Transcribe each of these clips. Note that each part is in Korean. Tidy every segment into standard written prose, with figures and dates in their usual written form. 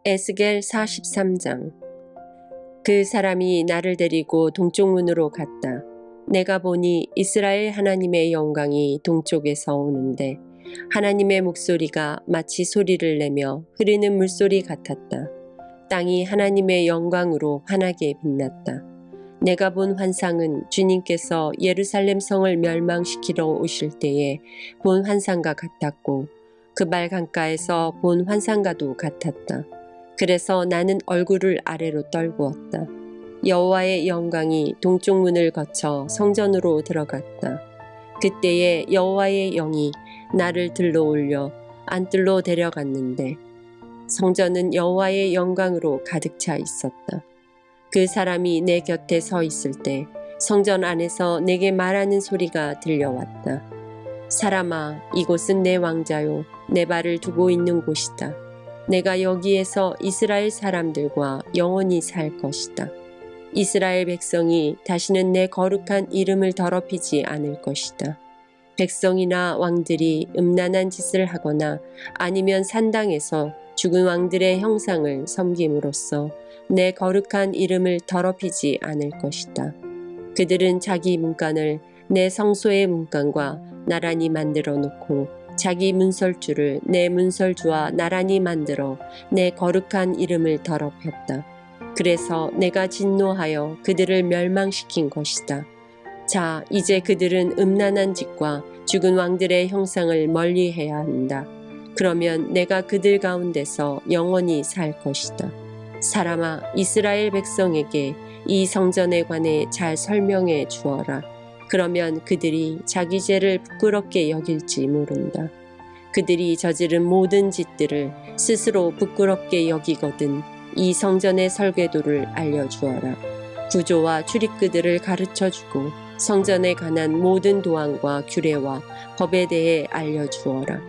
에스겔 43장. 그 사람이 나를 데리고 동쪽 문으로 갔다. 내가 보니 이스라엘 하나님의 영광이 동쪽에서 오는데 하나님의 목소리가 마치 소리를 내며 흐르는 물소리 같았다. 땅이 하나님의 영광으로 환하게 빛났다. 내가 본 환상은 주님께서 예루살렘 성을 멸망시키러 오실 때에 본 환상과 같았고 그발 강가에서 본 환상과도 같았다. 그래서 나는 얼굴을 아래로 떨구었다. 여호와의 영광이 동쪽 문을 거쳐 성전으로 들어갔다. 그때에 여호와의 영이 나를 들러 올려 안뜰로 데려갔는데 성전은 여호와의 영광으로 가득 차 있었다. 그 사람이 내 곁에 서 있을 때 성전 안에서 내게 말하는 소리가 들려왔다. 사람아, 이곳은 내 왕자요, 내 발을 두고 있는 곳이다. 내가 여기에서 이스라엘 사람들과 영원히 살 것이다. 이스라엘 백성이 다시는 내 거룩한 이름을 더럽히지 않을 것이다. 백성이나 왕들이 음란한 짓을 하거나 아니면 산당에서 죽은 왕들의 형상을 섬김으로써 내 거룩한 이름을 더럽히지 않을 것이다. 그들은 자기 문간을 내 성소의 문간과 나란히 만들어 놓고 자기 문설주를 내 문설주와 나란히 만들어 내 거룩한 이름을 더럽혔다. 그래서 내가 진노하여 그들을 멸망시킨 것이다. 자, 이제 그들은 음란한 짓과 죽은 왕들의 형상을 멀리해야 한다. 그러면 내가 그들 가운데서 영원히 살 것이다. 사람아, 이스라엘 백성에게 이 성전에 관해 잘 설명해 주어라. 그러면 그들이 자기 죄를 부끄럽게 여길지 모른다. 그들이 저지른 모든 짓들을 스스로 부끄럽게 여기거든 이 성전의 설계도를 알려주어라. 구조와 출입구들을 가르쳐주고 성전에 관한 모든 도항과 규례와 법에 대해 알려주어라.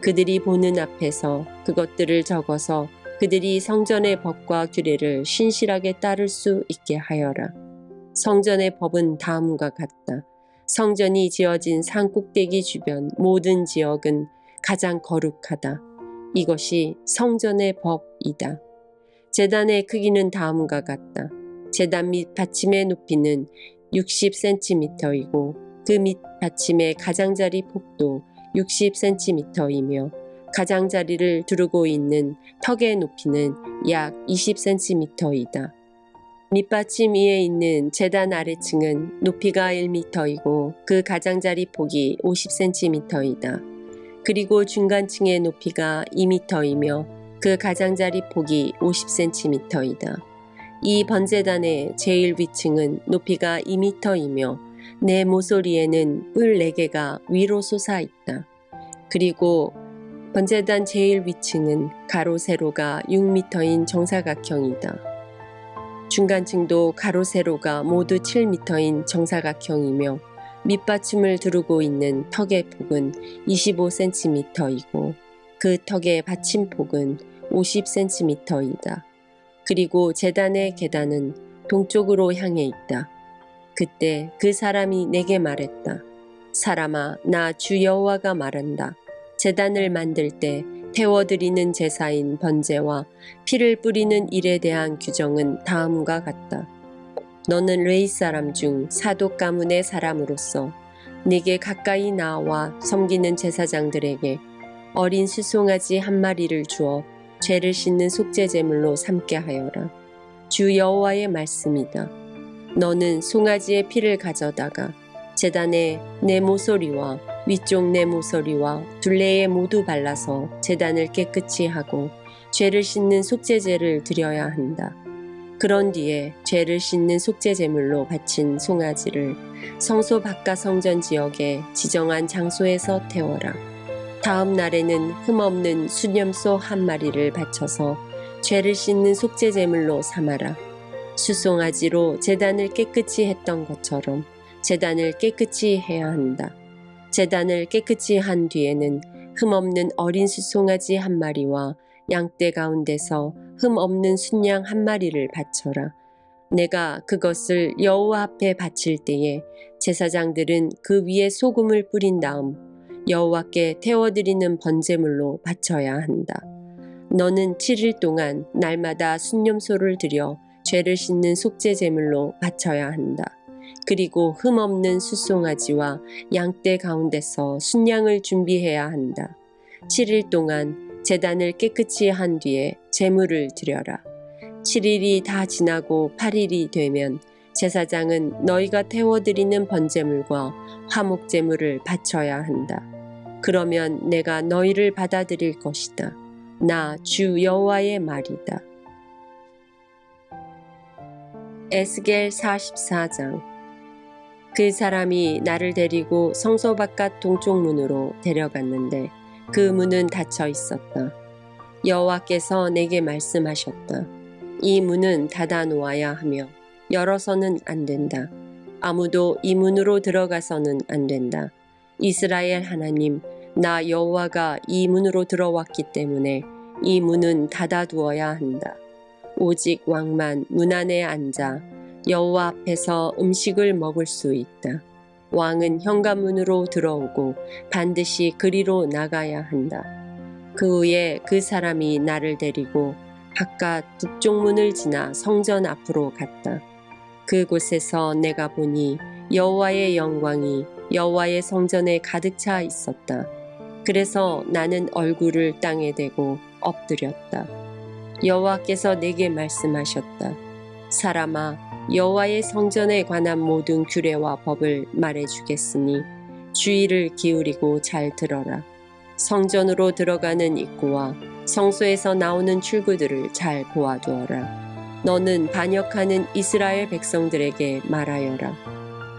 그들이 보는 앞에서 그것들을 적어서 그들이 성전의 법과 규례를 신실하게 따를 수 있게 하여라. 성전의 법은 다음과 같다. 성전이 지어진 산 꼭대기 주변 모든 지역은 가장 거룩하다. 이것이 성전의 법이다. 제단의 크기는 다음과 같다. 제단 및 받침의 높이는 60cm이고 그 밑 받침의 가장자리 폭도 60cm이며 가장자리를 두르고 있는 턱의 높이는 약 20cm이다. 밑받침 위에 있는 제단 아래층은 높이가 1m이고 그 가장자리 폭이 50cm이다. 그리고 중간층의 높이가 2m이며 그 가장자리 폭이 50cm이다. 이 번제단의 제일 위층은 높이가 2m이며 내 모서리에는 뿔 4개가 위로 솟아 있다. 그리고 번제단 제일 위층은 가로 세로가 6m인 정사각형이다. 중간층도 가로 세로가 모두 7m인 정사각형이며 밑받침을 두르고 있는 턱의 폭은 25cm이고 그 턱의 받침폭은 50cm이다. 그리고 제단의 계단은 동쪽으로 향해 있다. 그때 그 사람이 내게 말했다. 사람아, 나 주 여호와가 말한다. 제단을 만들 때 태워드리는 제사인 번제와 피를 뿌리는 일에 대한 규정은 다음과 같다. 너는 레위 사람 중 사독 가문의 사람으로서 네게 가까이 나와 섬기는 제사장들에게 어린 수송아지 한 마리를 주어 죄를 씻는 속죄제물로 삼게 하여라. 주 여호와의 말씀이다. 너는 송아지의 피를 가져다가 제단에 내 모서리와 위쪽 내 모서리와 둘레에 모두 발라서 제단을 깨끗이 하고 죄를 씻는 속죄제를 드려야 한다. 그런 뒤에 죄를 씻는 속죄제물로 바친 송아지를 성소 바깥 성전 지역에 지정한 장소에서 태워라. 다음 날에는 흠없는 수염소 한 마리를 바쳐서 죄를 씻는 속죄제물로 삼아라. 수송아지로 제단을 깨끗이 했던 것처럼 제단을 깨끗이 해야 한다. 제단을 깨끗이 한 뒤에는 흠없는 어린 수송아지 한 마리와 양떼 가운데서 흠없는 순양 한 마리를 바쳐라. 내가 그것을 여호와 앞에 바칠 때에 제사장들은 그 위에 소금을 뿌린 다음 여호와께 태워드리는 번제물로 바쳐야 한다. 너는 7일 동안 날마다 순념소를 드려 죄를 씻는 속죄 제물로 바쳐야 한다. 그리고 흠없는 숫송아지와 양떼 가운데서 순양을 준비해야 한다. 7일 동안 제단을 깨끗이 한 뒤에 제물을 드려라. 7일이 다 지나고 8일이 되면 제사장은 너희가 태워드리는 번제물과 화목제물을 바쳐야 한다. 그러면 내가 너희를 받아들일 것이다. 나 주 여호와의 말이다. 에스겔 44장. 그 사람이 나를 데리고 성소 바깥 동쪽 문으로 데려갔는데 그 문은 닫혀 있었다. 여호와께서 내게 말씀하셨다. 이 문은 닫아 놓아야 하며 열어서는 안 된다. 아무도 이 문으로 들어가서는 안 된다. 이스라엘 하나님, 나 여호와가 이 문으로 들어왔기 때문에 이 문은 닫아 두어야 한다. 오직 왕만 문 안에 앉아 여호와 앞에서 음식을 먹을 수 있다. 왕은 현관문으로 들어오고 반드시 그리로 나가야 한다. 그 후에 그 사람이 나를 데리고 바깥 북쪽 문을 지나 성전 앞으로 갔다. 그곳에서 내가 보니 여호와의 영광이 여호와의 성전에 가득 차 있었다. 그래서 나는 얼굴을 땅에 대고 엎드렸다. 여호와께서 내게 말씀하셨다. 사람아, 여호와의 성전에 관한 모든 규례와 법을 말해주겠으니 주의를 기울이고 잘 들어라. 성전으로 들어가는 입구와 성소에서 나오는 출구들을 잘 보아두어라. 너는 반역하는 이스라엘 백성들에게 말하여라.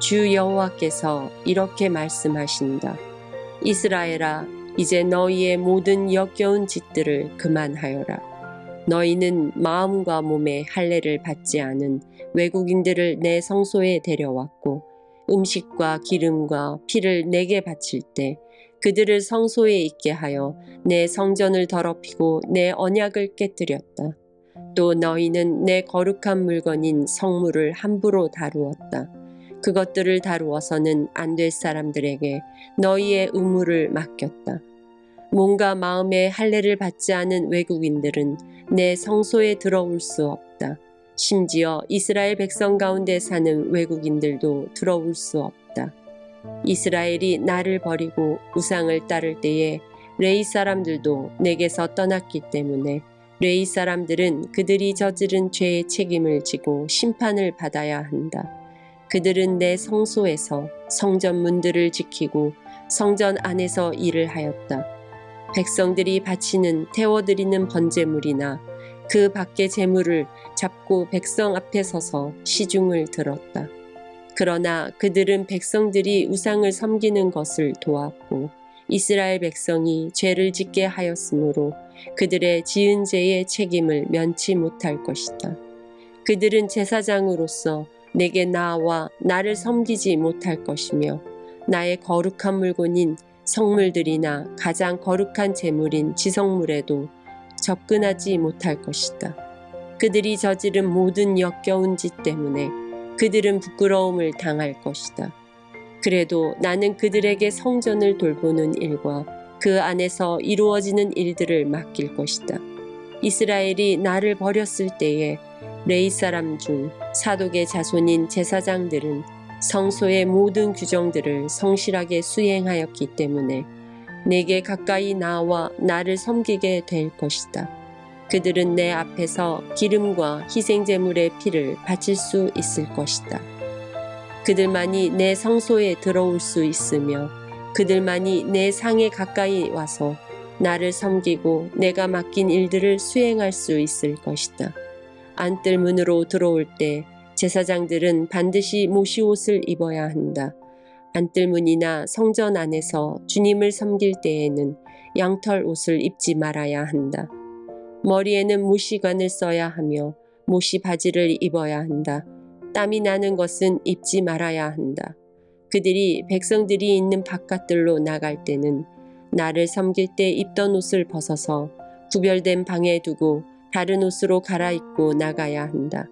주 여호와께서 이렇게 말씀하신다. 이스라엘아, 이제 너희의 모든 역겨운 짓들을 그만하여라. 너희는 마음과 몸에 할례를 받지 않은 외국인들을 내 성소에 데려왔고 음식과 기름과 피를 내게 바칠 때 그들을 성소에 있게 하여 내 성전을 더럽히고 내 언약을 깨뜨렸다. 또 너희는 내 거룩한 물건인 성물을 함부로 다루었다. 그것들을 다루어서는 안 될 사람들에게 너희의 의무를 맡겼다. 몸과 마음에 할례를 받지 않은 외국인들은 내 성소에 들어올 수 없다. 심지어 이스라엘 백성 가운데 사는 외국인들도 들어올 수 없다. 이스라엘이 나를 버리고 우상을 따를 때에 레위 사람들도 내게서 떠났기 때문에 레위 사람들은 그들이 저지른 죄의 책임을 지고 심판을 받아야 한다. 그들은 내 성소에서 성전 문들을 지키고 성전 안에서 일을 하였다. 백성들이 바치는 태워드리는 번제물이나 그 밖의 제물을 잡고 백성 앞에 서서 시중을 들었다. 그러나 그들은 백성들이 우상을 섬기는 것을 도왔고 이스라엘 백성이 죄를 짓게 하였으므로 그들의 지은 죄의 책임을 면치 못할 것이다. 그들은 제사장으로서 내게 나아와 나를 섬기지 못할 것이며 나의 거룩한 물건인 성물들이나 가장 거룩한 제물인 지성물에도 접근하지 못할 것이다. 그들이 저지른 모든 역겨운 짓 때문에 그들은 부끄러움을 당할 것이다. 그래도 나는 그들에게 성전을 돌보는 일과 그 안에서 이루어지는 일들을 맡길 것이다. 이스라엘이 나를 버렸을 때에 레위 사람 중 사독의 자손인 제사장들은 성소의 모든 규정들을 성실하게 수행하였기 때문에 내게 가까이 나와 나를 섬기게 될 것이다. 그들은 내 앞에서 기름과 희생제물의 피를 바칠 수 있을 것이다. 그들만이 내 성소에 들어올 수 있으며 그들만이 내 상에 가까이 와서 나를 섬기고 내가 맡긴 일들을 수행할 수 있을 것이다. 안뜰문으로 들어올 때 제사장들은 반드시 모시옷을 입어야 한다. 안뜰문이나 성전 안에서 주님을 섬길 때에는 양털 옷을 입지 말아야 한다. 머리에는 모시관을 써야 하며 모시 바지를 입어야 한다. 땀이 나는 것은 입지 말아야 한다. 그들이 백성들이 있는 바깥들로 나갈 때는 나를 섬길 때 입던 옷을 벗어서 구별된 방에 두고 다른 옷으로 갈아입고 나가야 한다.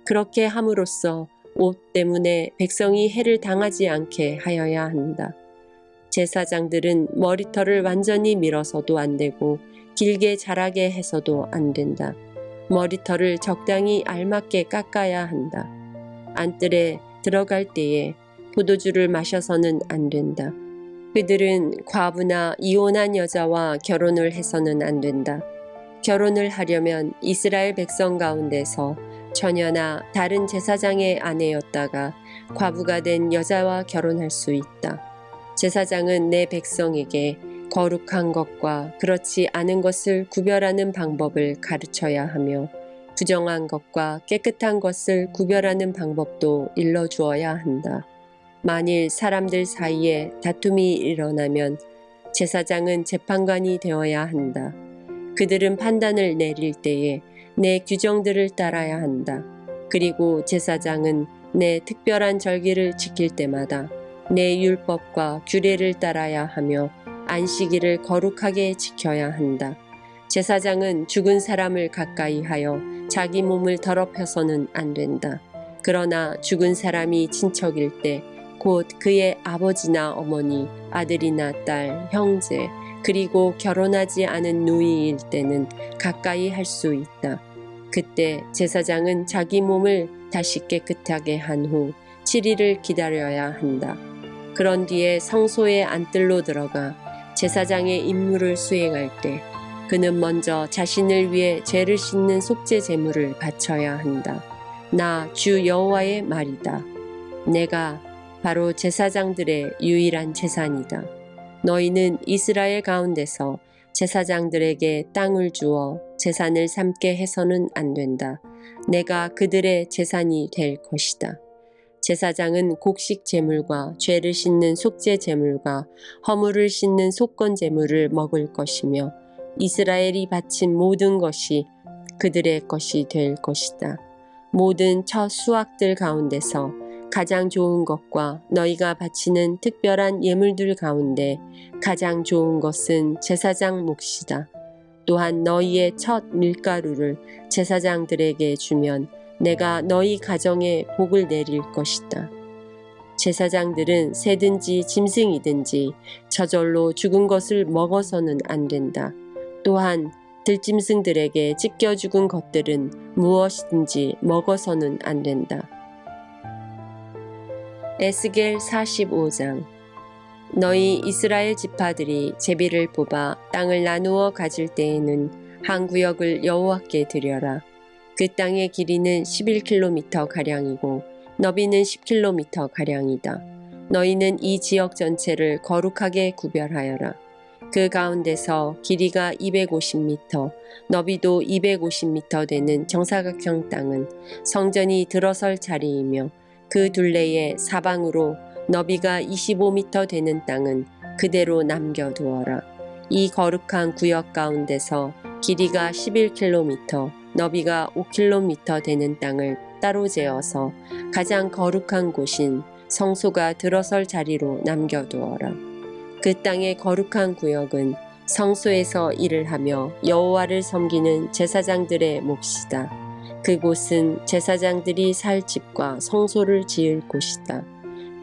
그렇게 함으로써 옷 때문에 백성이 해를 당하지 않게 하여야 한다. 제사장들은 머리털을 완전히 밀어서도 안 되고 길게 자라게 해서도 안 된다. 머리털을 적당히 알맞게 깎아야 한다. 안뜰에 들어갈 때에 포도주를 마셔서는 안 된다. 그들은 과부나 이혼한 여자와 결혼을 해서는 안 된다. 결혼을 하려면 이스라엘 백성 가운데서 처녀나 다른 제사장의 아내였다가 과부가 된 여자와 결혼할 수 있다. 제사장은 내 백성에게 거룩한 것과 그렇지 않은 것을 구별하는 방법을 가르쳐야 하며 부정한 것과 깨끗한 것을 구별하는 방법도 일러주어야 한다. 만일 사람들 사이에 다툼이 일어나면 제사장은 재판관이 되어야 한다. 그들은 판단을 내릴 때에 내 규정들을 따라야 한다. 그리고 제사장은 내 특별한 절기를 지킬 때마다 내 율법과 규례를 따라야 하며 안식일을 거룩하게 지켜야 한다. 제사장은 죽은 사람을 가까이 하여 자기 몸을 더럽혀서는 안 된다. 그러나 죽은 사람이 친척일 때 곧 그의 아버지나 어머니, 아들이나 딸, 형제, 그리고 결혼하지 않은 누이일 때는 가까이 할 수 있다. 그때 제사장은 자기 몸을 다시 깨끗하게 한 후 7일을 기다려야 한다. 그런 뒤에 성소의 안뜰로 들어가 제사장의 임무를 수행할 때 그는 먼저 자신을 위해 죄를 씻는 속죄 제물을 바쳐야 한다. 나 주 여호와의 말이다. 내가 바로 제사장들의 유일한 재산이다. 너희는 이스라엘 가운데서 제사장들에게 땅을 주어 재산을 삼게 해서는 안 된다. 내가 그들의 재산이 될 것이다. 제사장은 곡식 제물과 죄를 씻는 속죄 제물과 허물을 씻는 속건 제물을 먹을 것이며 이스라엘이 바친 모든 것이 그들의 것이 될 것이다. 모든 첫 수확들 가운데서 가장 좋은 것과 너희가 바치는 특별한 예물들 가운데 가장 좋은 것은 제사장 몫이다. 또한 너희의 첫 밀가루를 제사장들에게 주면 내가 너희 가정에 복을 내릴 것이다. 제사장들은 새든지 짐승이든지 저절로 죽은 것을 먹어서는 안 된다. 또한 들짐승들에게 찢겨 죽은 것들은 무엇이든지 먹어서는 안 된다. 에스겔 45장. 너희 이스라엘 지파들이 제비를 뽑아 땅을 나누어 가질 때에는 한 구역을 여호와께 드려라. 그 땅의 길이는 11km 가량이고 너비는 10km 가량이다. 너희는 이 지역 전체를 거룩하게 구별하여라. 그 가운데서 길이가 250m, 너비도 250m 되는 정사각형 땅은 성전이 들어설 자리이며 그 둘레의 사방으로 너비가 25m 되는 땅은 그대로 남겨두어라. 이 거룩한 구역 가운데서 길이가 11km, 너비가 5km 되는 땅을 따로 재어서 가장 거룩한 곳인 성소가 들어설 자리로 남겨두어라. 그 땅의 거룩한 구역은 성소에서 일을 하며 여호와를 섬기는 제사장들의 몫이다. 그곳은 제사장들이 살 집과 성소를 지을 곳이다.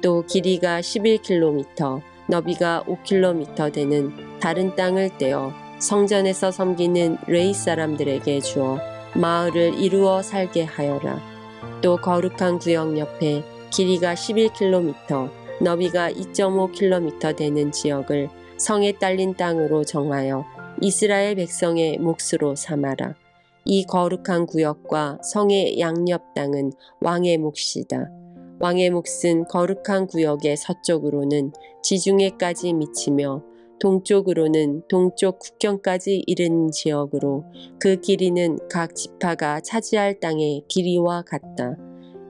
또 길이가 11km, 너비가 5km 되는 다른 땅을 떼어 성전에서 섬기는 레위 사람들에게 주어 마을을 이루어 살게 하여라. 또 거룩한 구역 옆에 길이가 11km, 너비가 2.5km 되는 지역을 성에 딸린 땅으로 정하여 이스라엘 백성의 몫으로 삼아라. 이 거룩한 구역과 성의 양옆 땅은 왕의 몫이다. 왕의 몫은 거룩한 구역의 서쪽으로는 지중해까지 미치며 동쪽으로는 동쪽 국경까지 이르는 지역으로 그 길이는 각 지파가 차지할 땅의 길이와 같다.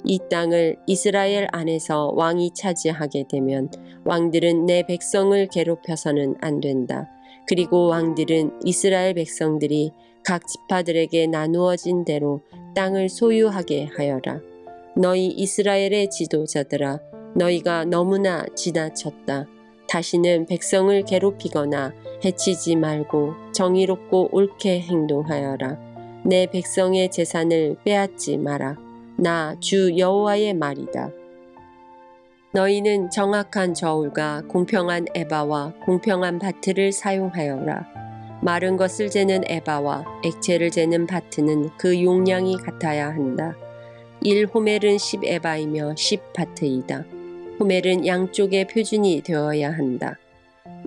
이 땅을 이스라엘 안에서 왕이 차지하게 되면 왕들은 내 백성을 괴롭혀서는 안 된다. 그리고 왕들은 이스라엘 백성들이 각 지파들에게 나누어진 대로 땅을 소유하게 하여라. 너희 이스라엘의 지도자들아, 너희가 너무나 지나쳤다. 다시는 백성을 괴롭히거나 해치지 말고 정의롭고 옳게 행동하여라. 내 백성의 재산을 빼앗지 마라. 나 주 여호와의 말이다. 너희는 정확한 저울과 공평한 에바와 공평한 바트를 사용하여라. 마른 것을 재는 에바와 액체를 재는 바트는 그 용량이 같아야 한다. 1호멜은 10에바이며 10바트이다. 호멜은 양쪽의 표준이 되어야 한다.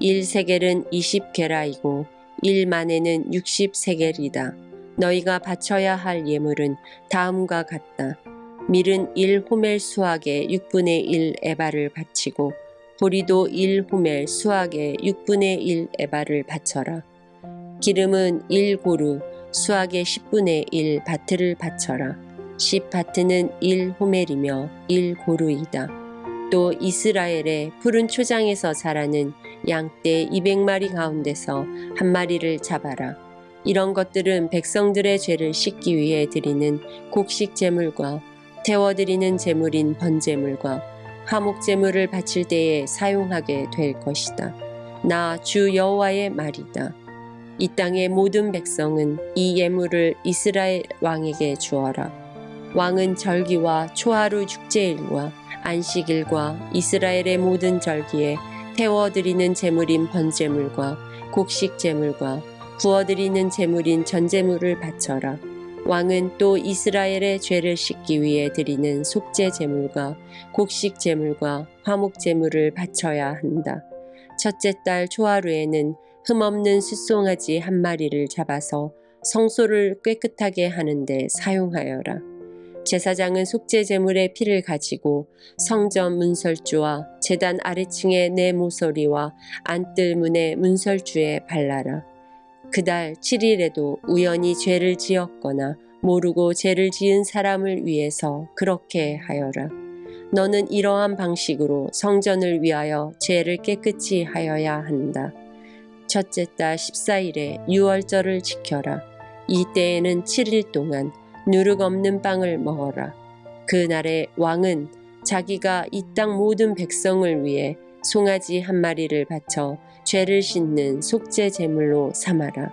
1세겔은 20게라이고 1만에는 60세겔이다. 너희가 바쳐야 할 예물은 다음과 같다. 밀은 1호멜 수확의 6분의 1 에바를 바치고 보리도 1호멜 수확의 6분의 1 에바를 바쳐라. 기름은 1고루 수확의 10분의 1 바트를 바쳐라. 10바트는 1호멜이며 1고루이다. 또 이스라엘의 푸른 초장에서 자라는 양떼 200마리 가운데서 한 마리를 잡아라. 이런 것들은 백성들의 죄를 씻기 위해 드리는 곡식 제물과 태워드리는 제물인 번제물과 화목제물을 바칠 때에 사용하게 될 것이다. 나 주 여호와의 말이다. 이 땅의 모든 백성은 이 예물을 이스라엘 왕에게 주어라. 왕은 절기와 초하루 축제일과 안식일과 이스라엘의 모든 절기에 태워드리는 제물인 번제물과 곡식 제물과 구워드리는 제물인 전제물을 바쳐라. 왕은 또 이스라엘의 죄를 씻기 위해 드리는 속죄 제물과 곡식 제물과 화목 제물을 바쳐야 한다. 첫째 달 초하루에는 흠없는 숫송아지 한 마리를 잡아서 성소를 깨끗하게 하는데 사용하여라. 제사장은 속죄 제물의 피를 가지고 성전 문설주와 제단 아래층의 내 모서리와 안뜰 문의 문설주에 발라라. 그달 7일에도 우연히 죄를 지었거나 모르고 죄를 지은 사람을 위해서 그렇게 하여라. 너는 이러한 방식으로 성전을 위하여 죄를 깨끗이 하여야 한다. 첫째 달 14일에 유월절을 지켜라. 이때에는 7일 동안 누룩 없는 빵을 먹어라. 그날에 왕은 자기가 이 땅 모든 백성을 위해 송아지 한 마리를 바쳐 죄를 씻는 속죄 제물로 삼아라.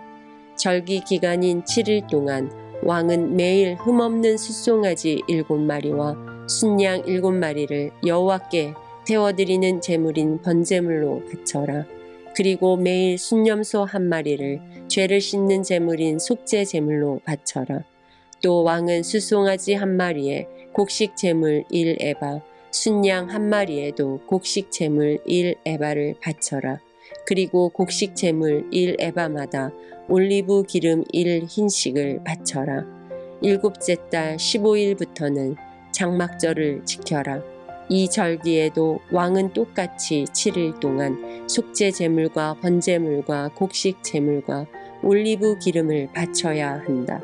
절기 기간인 7일 동안 왕은 매일 흠없는 숫송아지 7마리와 순양 7마리를 여호와께 태워드리는 제물인 번제물로 바쳐라. 그리고 매일 순염소 한 마리를 죄를 씻는 제물인 속죄 제물로 바쳐라. 또 왕은 숫송아지 한 마리에 곡식 제물 1에바, 순양 한 마리에도 곡식 제물 1에바를 바쳐라. 그리고 곡식 제물 1에바마다 올리브 기름 1흰씩을 바쳐라. 일곱째 달 15일부터는 장막절을 지켜라. 이 절기에도 왕은 똑같이 7일 동안 속죄 제물과 번제물과 곡식 제물과 올리브 기름을 바쳐야 한다.